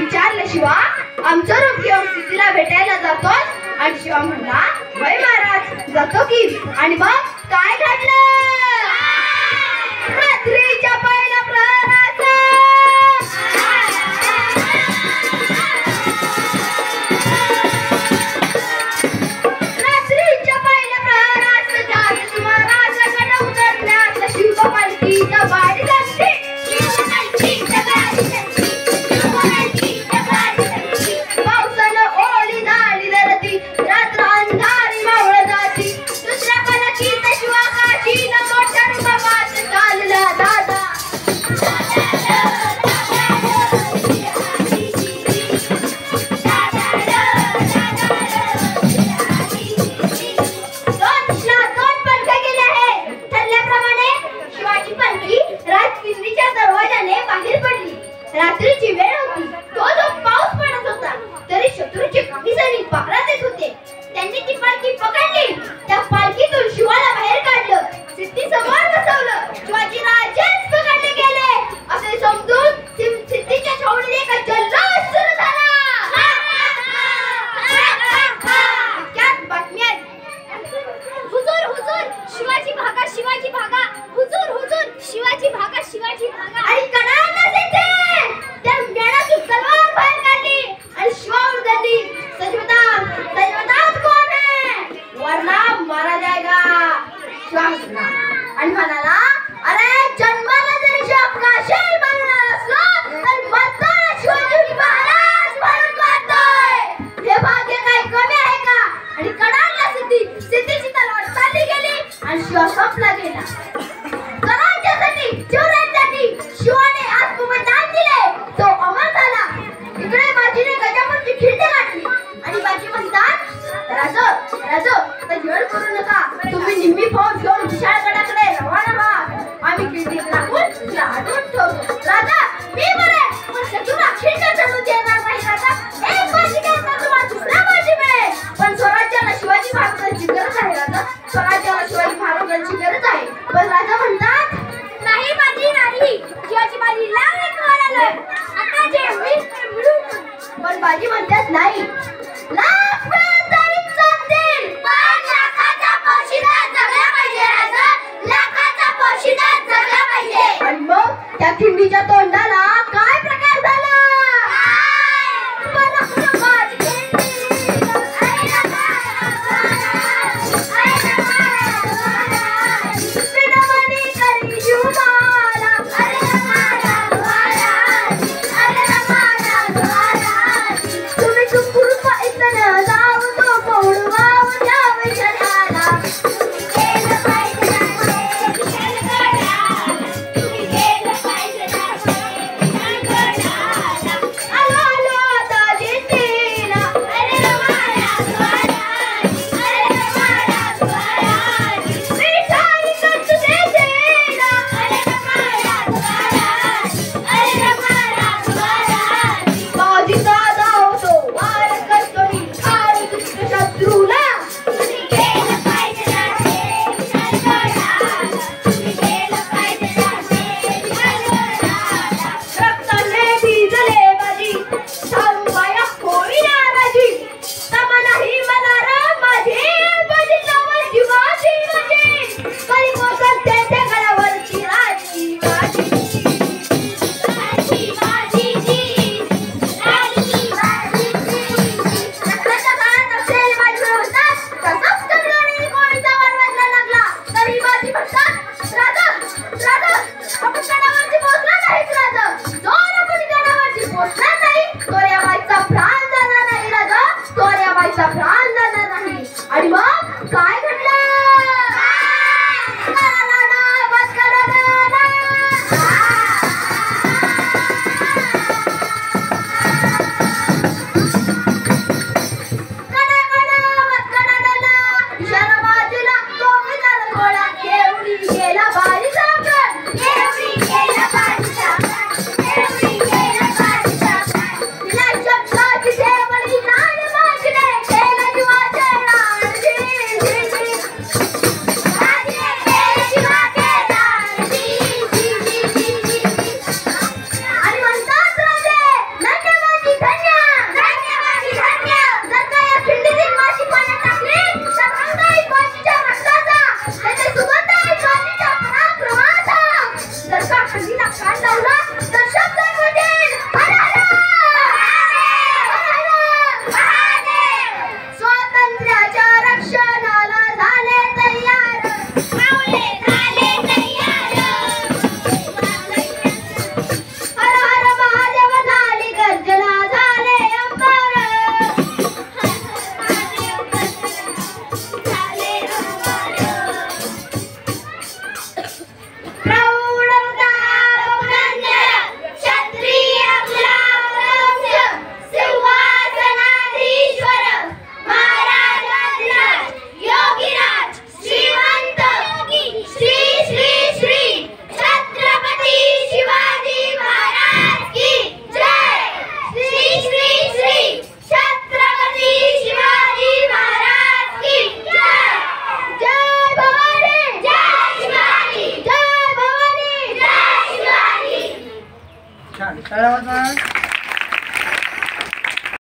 विचारलं, शिवा आमचं रूप घेऊन सिद्धीला भेटायला जातोस? आणि शिवा म्हणला, वय महाराज जातो की. आणि मग काय घडलं? रात्रीच्या पहिल्या प्रहरात शिवपालकीच्या बारी लागते. पावसानं ओली झाली धरती, रात्र अंधारी मावळ जाती. दुसऱ्या पालकीचा शिवा काशीला मोठ्या रुबाबात चालला दादा. रात्रीची वेळ होती. तो पाऊस पडत होता. तरी शत्रूचे काही सैनिक पकडा देत होते. त्यांनी ती पालखी पकडली. त्या पालखीतून शिवाला बाहेर काढलं. सिद्धी समोर बसवलं. शिवाजी राजेच पकडले गेले असे समजून सिद्धीच्या छावणीत एक जल्लोष सुरू झाला. त्यात बातमी आली, हुजूर हुजूर शिवाजी भागा, शिवाजी भागा, हुजूर हुजूर शिवाजी भागा, शिवाजी भागा. आणि कणाला सिद्धी त्या मेणातून तलवार बाहेर काढली आणि शिवावर धरली. सजवताज कौन है? वरना मारा जाएगा. शिवा आणि म्हणाला, अरे जन्माला जरी शिवा काशील बनणार असलो तर मरताना शिवाजी महाराज म्हणून मारतोय. हे भाग्य काय कमी आहे का? आणि कणाला सिद्धीची तलवार चालली गेली आणि शिवा संपला गेला. करांच्यासाठी शिवरायांसाठी शिवाने आत्मबलिदान दिले. तो अमर झाला. इकडे बाजीने गजापूरची खिंडी गाठली आणि बाजी म्हणतात, राजो आता येळ करू नका. तुम्ही निम्मी फौज घेऊन विशाळगडाकडे रवाना व्हा. आम्ही खिंडीत लागून तुला अडवून ठेवतो. राजा मी बरे, पण शत्रूला खिंड चढू देणार नाही. राजा एक बाजी घेतला तुम्हाला दुसरा बाजी मिळेल. पण स्वराज्याला शिवाजी महाराजांची गरज आहे. राजा स्वराज्याला शिवाजी महाराजांची गरज आहे. पण राजा म्हणतात, नाही बाजी नाही. शिवाजी बाजी लाख मारायला आता जे होईल ते मिळू. पण बाजी म्हणतात, नाही लाख मिळून तरी चालतील, पण लाखाचा पोशिंदा जगला पाहिजे. राजा लाखाचा पोशिंदा जगला पाहिजे. आणि मग त्या खिंडीच्या